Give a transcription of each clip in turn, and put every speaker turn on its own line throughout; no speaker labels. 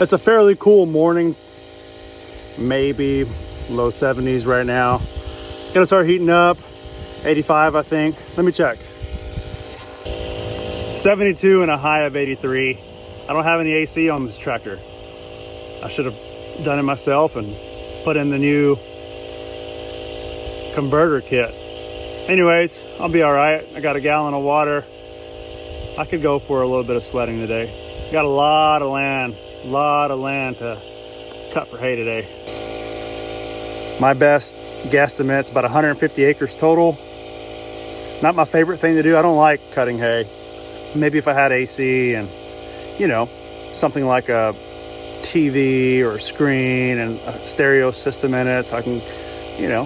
It's a fairly cool morning, maybe low 70s right now. Gonna start heating up, 85 I think. Let me check. 72 and a high of 83. I don't have any AC on this tractor. I should have done it myself and put in the new converter kit. Anyways, I'll be all right. I got a gallon of water. I could go for a little bit of sweating today. Got a lot of land to cut for hay today. My best guesstimate's about 150 acres total. Not my favorite thing to do. I don't like cutting hay. Maybe if I had AC and, you know, something like a TV or a screen and a stereo system in it so I can, you know,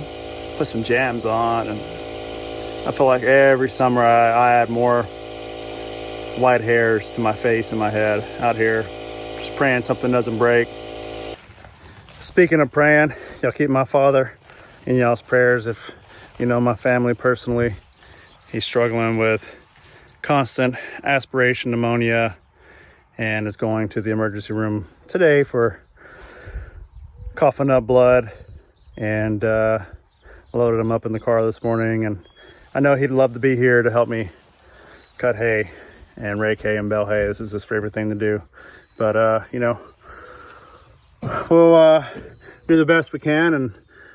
put some jams on. And I feel like every summer I add more white hairs to my face and my head out here, just praying something doesn't break. Speaking of praying, y'all keep my father in y'all's prayers. If you know my family personally, he's struggling with constant aspiration pneumonia and is going to the emergency room today for coughing up blood. And loaded him up in the car this morning, and I know he'd love to be here to help me cut hay and rake hay and bale hay. This is his favorite thing to do. But you know, we'll do the best we can and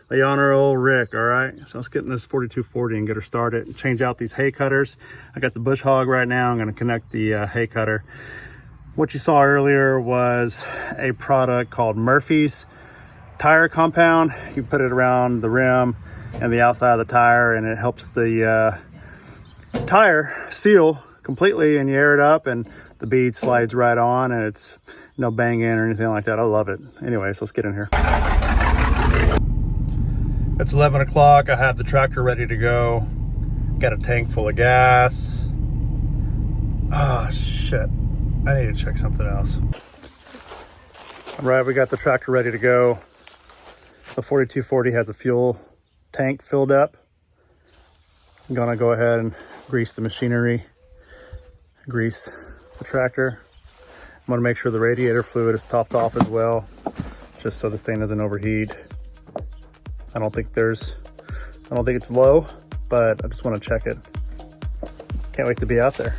lay on our old Rick. All right, so let's get in this 4240 and get her started and change out these hay cutters. I got the bush hog right now. I'm going to connect the hay cutter. What you saw earlier was a product called Murphy's tire compound. You put it around the rim and the outside of the tire, and it helps the tire seal completely, and you air it up and the bead slides right on, and it's no banging or anything like that. I love it. Anyways, let's get in here. It's 11 o'clock. I have the tractor ready to go. Got a tank full of gas. Oh shit, I need to check something else. All right, we got the tractor ready to go. The 4240 has a fuel tank filled up. I'm gonna go ahead and grease the machinery, grease the tractor. I'm gonna make sure the radiator fluid is topped off as well, just so this thing doesn't overheat. I don't think it's low, but I just want to check it. Can't wait to be out there.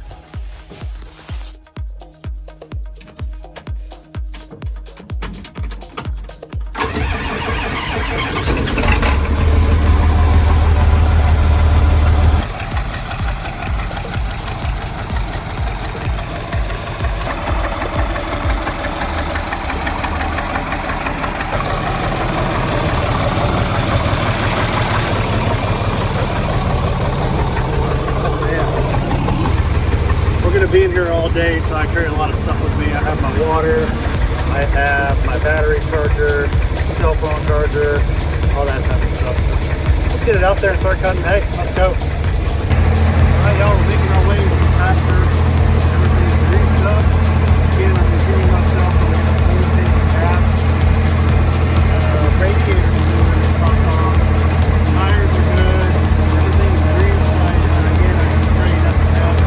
Being here all day, so I carry a lot of stuff with me. I have my water, I have my battery charger, cell phone charger, all that type of stuff. So let's get it out there and start cutting hay. Let's go. Alright, y'all, we're making our way to the pasture. Everything's greased up. Again, I'm continuing myself on the grass. Radiator fluid is top off. Tires are good. Everything's green light. And again, I can spray it up and down.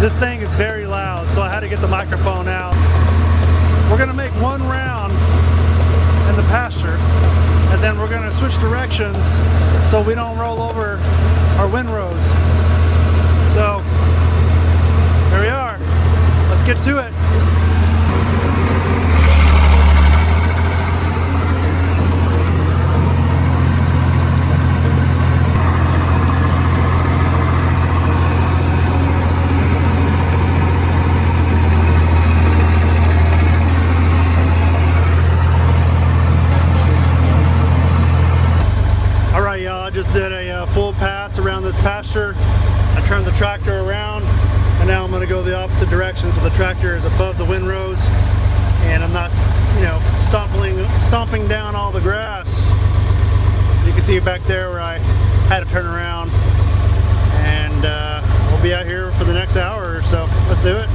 This thing is very loud, so I had to get the microphone out. We're gonna make one round in the pasture, and then we're gonna switch directions so we don't roll over our windrows. So, here we are. Let's get to it. Just did a full pass around this pasture. I turned the tractor around, and now I'm going to go the opposite direction so the tractor is above the windrows and I'm not, you know, stomping down all the grass. You can see it back there where I had to turn around, and we'll be out here for the next hour or so. Let's do it.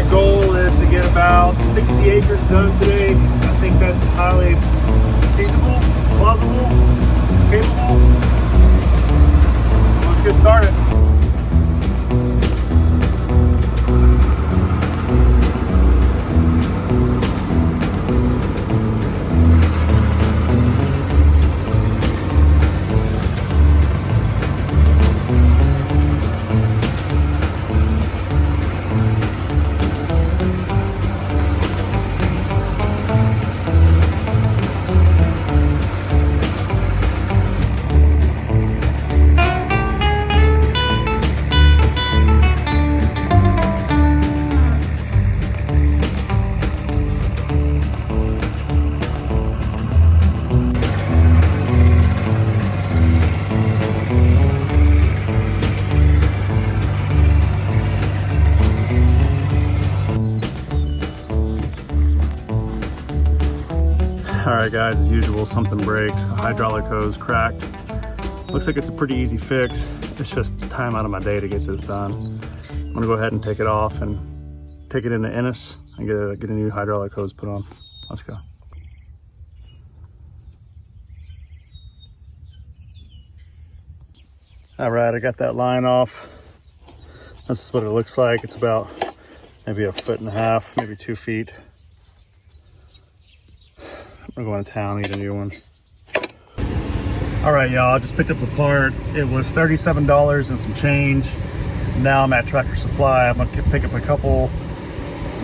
My goal is to get about 60 acres done today. I think that's highly feasible, plausible, capable. Let's get started. Alright guys, as usual, something breaks. A hydraulic hose cracked. Looks like it's a pretty easy fix. It's just time out of my day to get this done. I'm gonna go ahead and take it off and take it into Ennis and get a new hydraulic hose put on. Let's go. Alright, I got that line off. This is what it looks like. It's about maybe 1.5 feet, maybe 2 feet. I'm going to town and get a new one. All right, y'all, I just picked up the part. It was $37 and some change. Now I'm at Tractor Supply. I'm gonna pick up a couple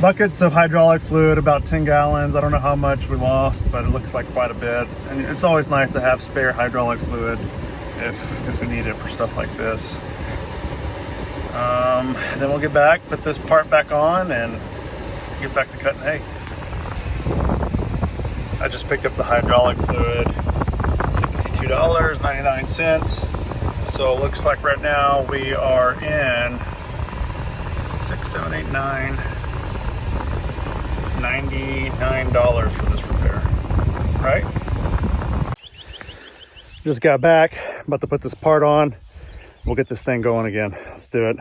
buckets of hydraulic fluid, about 10 gallons. I don't know how much we lost, but it looks like quite a bit. And it's always nice to have spare hydraulic fluid if we need it for stuff like this. Then we'll get back, put this part back on, and get back to cutting hay. I just picked up the hydraulic fluid, $62.99. So it looks like right now we are in 6, 7, 8, 9, $99 for this repair, right? Just got back, about to put this part on. We'll get this thing going again. Let's do it.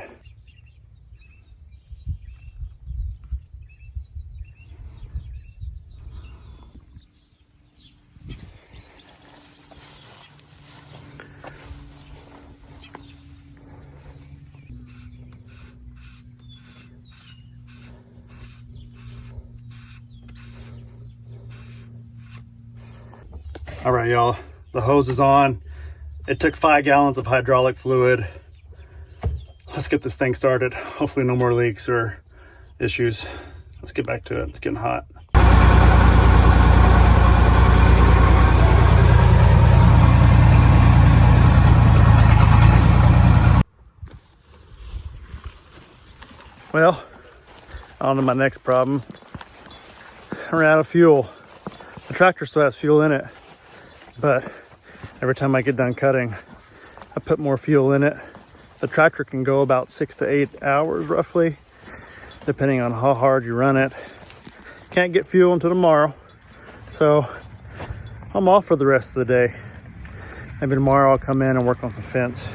All right, y'all, the hose is on. It took 5 gallons of hydraulic fluid. Let's get this thing started. Hopefully no more leaks or issues. Let's get back to it. It's getting hot. Well, on to my next problem. I ran out of fuel. The tractor still has fuel in it, but every time I get done cutting, I put more fuel in it. The tractor can go about 6 to 8 hours roughly, depending on how hard you run it. Can't get fuel until tomorrow, so I'm off for the rest of the day. Maybe tomorrow I'll come in and work on some fence.